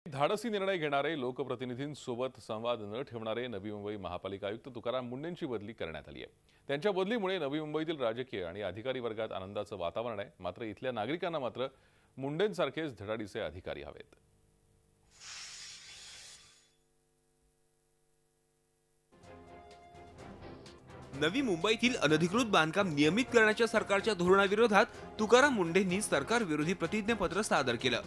धाडसी निर्णय घेणारे लोकप्रतिनिधींसोबत संवाद न ठेवणारे नवी मुंबई महापालिका आयुक्त तुकाराम मुंढेंची बदली करण्यात आली आहे। त्यांच्या बदलीमुळे नवी मुंबईतील राजकीय आणि अधिकारी वर्गात आनंदाचं वातावरण आहे। मात्र इथल्या नागरिकांना मात्र मुंढेंसारखेच धडाडीचे अधिकारी हवेत। नवी मुंबईतील अनधिकृत बांधकाम नियमित करण्याच्या सरकारच्या धोरणाविरोधात तुकाराम मुंढेंनी सरकार विरोधी प्रतिज्ञापत्र सादर केलं।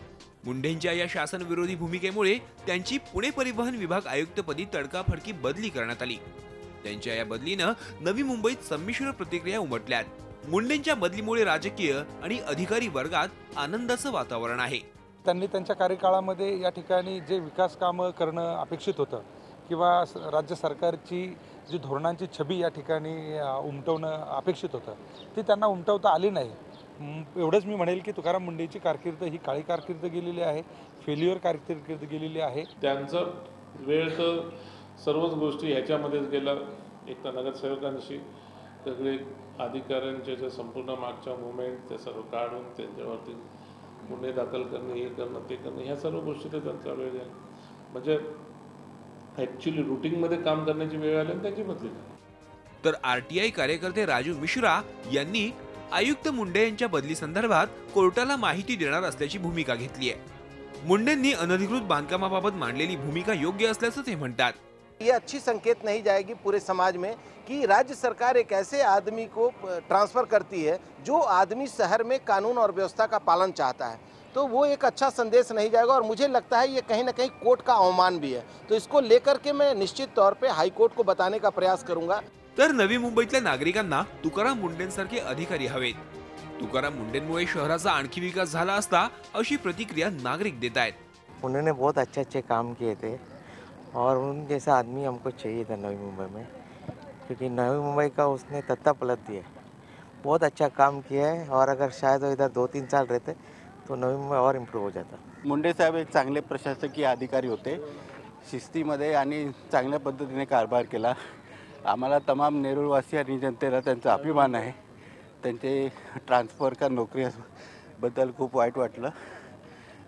मुंढेंच्या या शासन विरोधी भूमिकेमुळे त्यांची पुणे परिवहन विभाग आयुक्तपदी तडकाफडकी बदली करण्यात आली। त्यांच्या या बदलीनं नवी मुंबईत संमिश्र प्रतिक्रिया उमटल्यात। मुंढेंच्या बदलीमुळे राजकीय आणि अधिकारी वर्गात आनंदाचं वातावरण आहे। त्यांनी त्यांच्या कार्यकाळामध्ये या ठिकाणी जे विकास कामं करणं अपेक्षित होतं किंवा राज्य सरकारची जी धोरणांची छबी या ठिकाणी उमटवणं अपेक्षित होतं ती त्यांना उमटवता आली नाही। एवढंच मी म्हणेल की तुकाराम मुंढेंची कारकीर्द ही काळी कारकीर्द गेलेली आहे, फेल्युअर कारकीर्द गेलेली आहे। त्यांचा वेळ तर सर्वच गोष्टी ह्याच्यामध्येच गेला। एक तर नगरसेवकांशी सगळे अधिकाऱ्यांचे जे संपूर्ण मागच्या मुवमेंट ते सर्व काढून त्यांच्यावरती गुन्हे दाखल करणे, हे करणं ते करणं, ह्या सर्व गोष्टी तर त्यांचा वेळ गेला। म्हणजे ॲक्च्युअली रूटिंगमध्ये काम करण्याची वेळ आली आणि त्याची बदली झाली। तर आरटीआय कार्यकर्ते राजू मिश्रा यांनी आयुक्त मुंढे यांच्या बदली संदर्भात कोर्टाला माहिती देणार असल्याची भूमिका घेतली आहे। मुंढेंनी अनधिकृत बांधकामाबाबत मांडलेली भूमिका योग्य असल्याचं ते म्हणतात। ये अच्छी संकेत नहीं जाएगी पूरे समाज में कि राज्य सरकार एक ऐसे आदमी को ट्रांसफर करती है जो आदमी शहर में कानून और व्यवस्था का पालन चाहता है, तो वो एक अच्छा संदेश नहीं जाएगा। और मुझे लगता है ये कहीं ना कहीं कोर्ट का अवमान भी है, तो इसको लेकर के मैं निश्चित तौर पे हाई कोर्ट को बताने का प्रयास करूंगा। तर नवी मुंबईतल्या नागरिकांना तुकाराम मुंढेंसारखे अधिकारी हवेत। तुकाराम मुंढेंमुळे शहराचा आणखी विकास झाला असता अशी प्रतिक्रिया नागरिक देत आहेत। उन्होंने बहुत अच्छे काम किए थे और उन जैसा आदमी हमको चाहिए था नवी मुंबई में, क्योंकि नवी मुंबई का उसने तत्ता पलट दिया, बहुत अच्छा काम किया है। और अगर शायद वो इधर 2-3 साल रहते तो नवी मुंबई और इम्प्रूव हो जाता। मुंढे साहेब एक चांगले प्रशासकीय अधिकारी होते, शिस्तीमध्ये आणि चांगल्या पद्धतीने कारभार केला। आम्हाला तमाम नेरूळवासी आणि जनतेला त्यांचा अभिमान आहे। त्यांचे ट्रान्सफर का नोकरी बद्दल खूप वाईट वाटलं,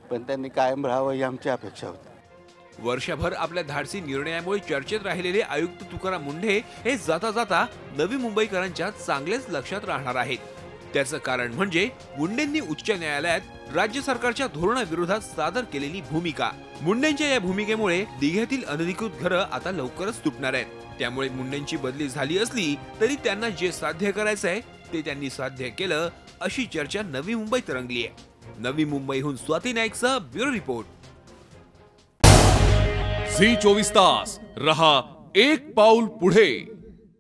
पण त्यांनी कायम राहावं ही आमची अपेक्षा होती। वर्षभर आपल्या धाडसी निर्णयामुळे चर्चेत राहिलेले आयुक्त तुकाराम मुंढे हे जाता जाता नवी मुंबईकरांच्या चांगलेच लक्षात राहणार आहेत। त्याचं कारण म्हणजे मुंढेंनी उच्च न्यायालयात राज्य सरकारच्या धोरणाविरोधात सादर केलेली भूमिका। मुंढेंच्या या भूमिकेमुळे दिघ्यातील अनधिकृत घरं आता लवकरच तुटणार आहेत। त्यामुळे मुंढेंची बदली झाली असली तरी त्यांना जे साध्य करायचंय ते त्यांनी साध्य केलं अशी चर्चा नवी मुंबईत रंगली आहे। नवी मुंबईहून स्वाती नाईकचा ब्युरो रिपोर्ट। झी 24 तास रहा एक पाऊल पुढे।